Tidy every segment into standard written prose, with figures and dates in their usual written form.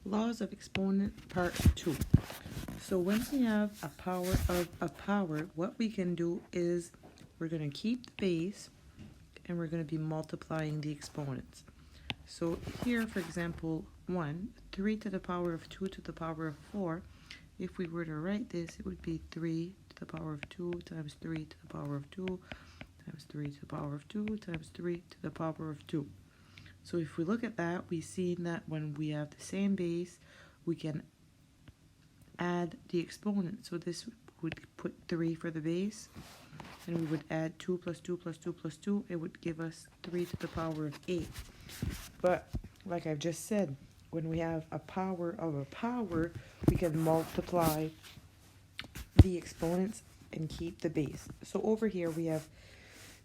Laws of exponent part 2. So when we have a power of a power, what we can do is we're going to keep the base and we're going to be multiplying the exponents. So here, for example, 3 to the power of 2 to the power of 4. If we were to write this, it would be 3 to the power of 2 times 3 to the power of 2 times 3 to the power of 2 times 3 to the power of 2. So if we look at that, we see that when we have the same base, we can add the exponent. So this would put 3 for the base, and we would add 2 plus 2 plus 2 plus 2. It would give us 3 to the power of 8. But like I've just said, when we have a power of a power, we can multiply the exponents and keep the base. So over here we have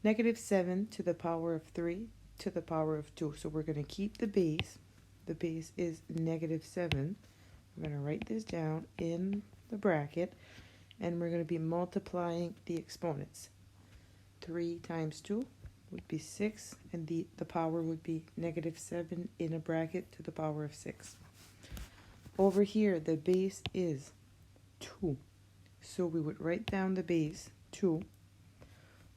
negative 7 to the power of 3 to the power of 2. So we're going to keep the base. The base is negative 7. We're going to write this down in the bracket, and we're going to be multiplying the exponents. 3 times 2 would be 6, and the power would be negative 7 in a bracket to the power of 6. Over here, the base is 2. So we would write down the base, 2.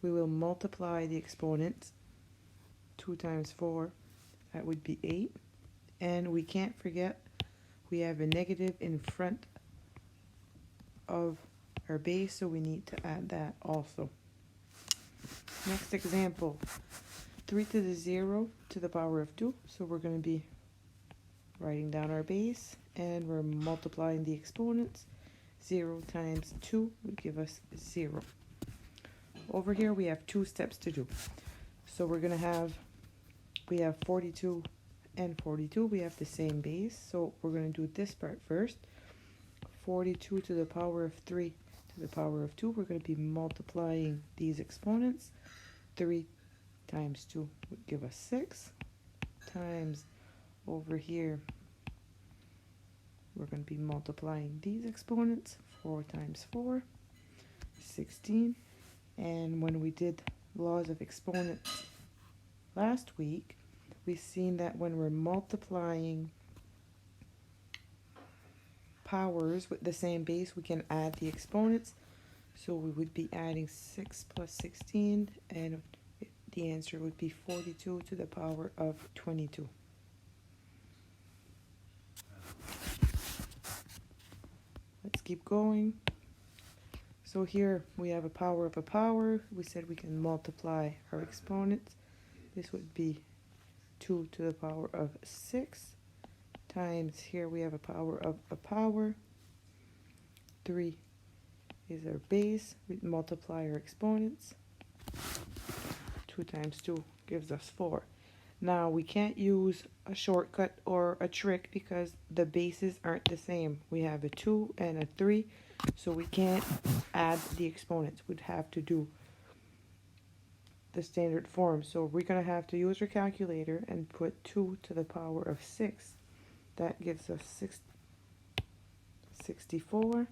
We will multiply the exponents. 2 times 4, that would be 8. And we can't forget, we have a negative in front of our base, so we need to add that also. Next example, 3 to the 0 to the power of 2. So we're going to be writing down our base, and we're multiplying the exponents. 0 times 2 would give us 0. Over here, we have 2 steps to do. So we're going to we have 42 and 42. We have the same base. So we're going to do this part first. 42 to the power of 3 to the power of 2. We're going to be multiplying these exponents. 3 times 2 would give us 6. Times over here, we're going to be multiplying these exponents. 4 times 4, 16. And when we did laws of exponents last week, we've seen that when we're multiplying powers with the same base, we can add the exponents. So we would be adding 6 plus 16, and the answer would be 42 to the power of 22. Let's keep going. So here we have a power of a power. We said we can multiply our exponents. This would be 2 to the power of 6 times, here we have a power of a power. 3 is our base. We multiply our exponents. 2 times 2 gives us 4. Now we can't use a shortcut or a trick because the bases aren't the same. We have a 2 and a 3, so we can't add the exponents. We'd have to do the standard form. So we're going to have to use our calculator and put 2 to the power of 6. That gives us 64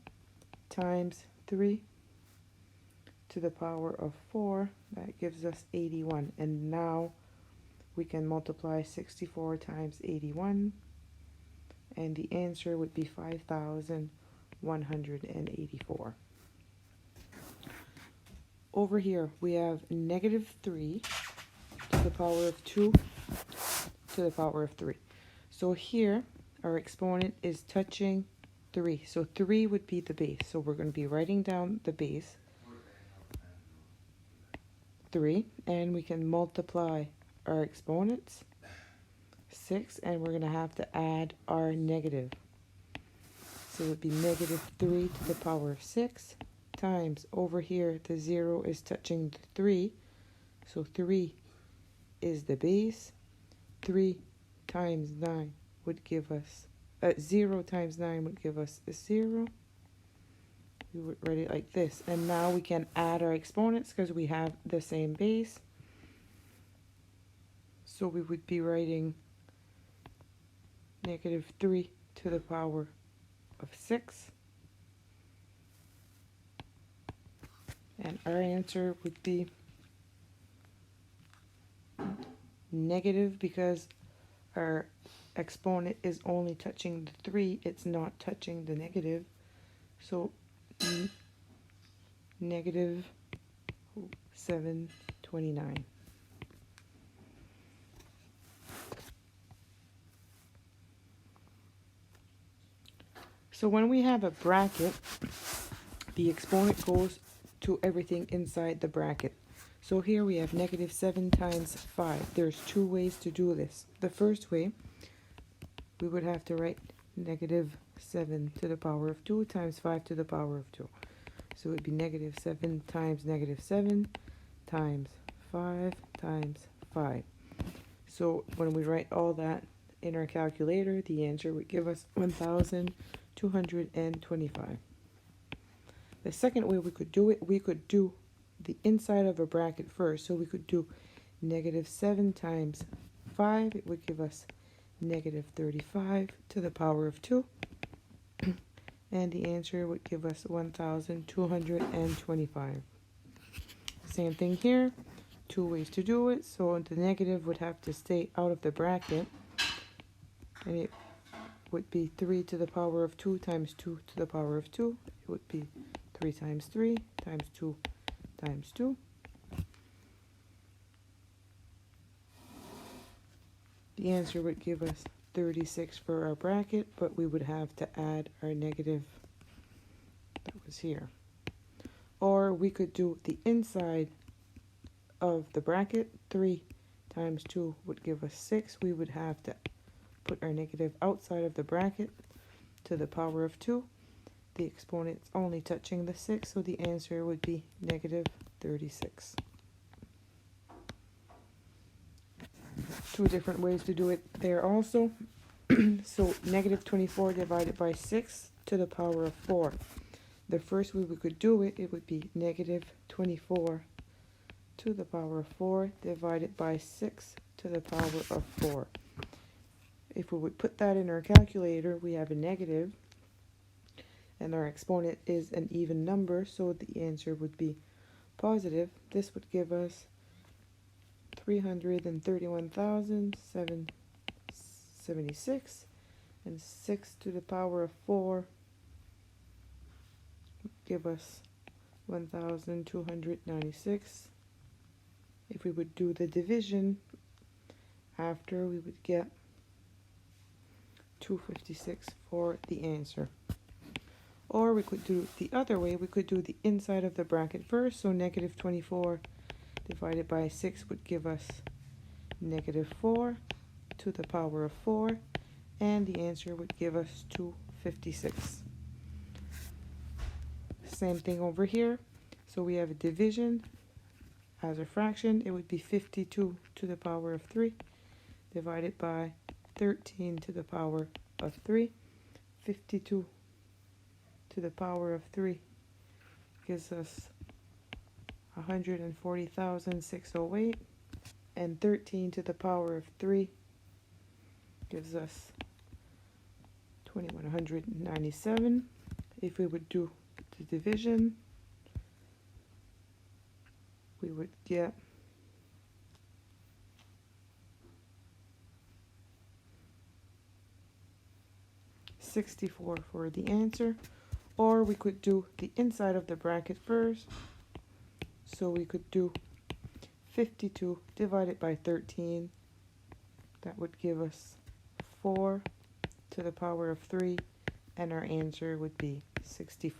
times 3 to the power of 4. That gives us 81. And now we can multiply 64 times 81. And the answer would be 5,184. Over here, we have negative 3 to the power of 2 to the power of 3. So here, our exponent is touching 3. So 3 would be the base. So we're going to be writing down the base, 3, and we can multiply our exponents, 6, and we're going to have to add our negative. So it would be negative 3 to the power of 6. Times over here the 0 is touching the 3, so 3 is the base. 3 times 9 would give us 0 times 9 would give us a 0. We would write it like this, and now we can add our exponents because we have the same base. So we would be writing negative 3 to the power of 6. And our answer would be negative because our exponent is only touching the 3, it's not touching the negative. So negative 729. So when we have a bracket, the exponent goes to everything inside the bracket. So here we have negative 7 times 5. There's two ways to do this. The first way, we would have to write negative 7 to the power of 2 times 5 to the power of 2. So it would be negative 7 times negative 7 times 5 times 5. So when we write all that in our calculator, the answer would give us 1,225. The second way we could do it, we could do the inside of a bracket first. So we could do negative 7 times 5. It would give us negative 35 to the power of 2. And the answer would give us 1,225. Same thing here. Two ways to do it. So the negative would have to stay out of the bracket. And it would be 3 to the power of 2 times 2 to the power of 2. It would be 3 times 3 times 2 times 2. The answer would give us 36 for our bracket, but we would have to add our negative that was here. Or we could do the inside of the bracket. 3 times 2 would give us 6. We would have to put our negative outside of the bracket to the power of 2. The exponent's only touching the 6, so the answer would be negative 36. Two different ways to do it there also. So negative 24 divided by 6 to the power of 4. The first way we could do it, it would be negative 24 to the power of 4 divided by 6 to the power of 4. If we would put that in our calculator, we have a negative, and our exponent is an even number, so the answer would be positive. This would give us 331,776, and 6 to the power of 4 would give us 1,296. If we would do the division after, we would get 256 for the answer. Or we could do the other way. We could do the inside of the bracket first. So negative 24 divided by 6 would give us negative 4 to the power of 4. And the answer would give us 256. Same thing over here. So we have a division as a fraction. It would be 52 to the power of 3 divided by 13 to the power of 3. 52 to the power of 3 gives us 140,608, and 13 to the power of 3 gives us 2,197. If we would do the division, we would get 64 for the answer. Or we could do the inside of the bracket first. So we could do 52 divided by 13. That would give us 4 to the power of 3. And our answer would be 64.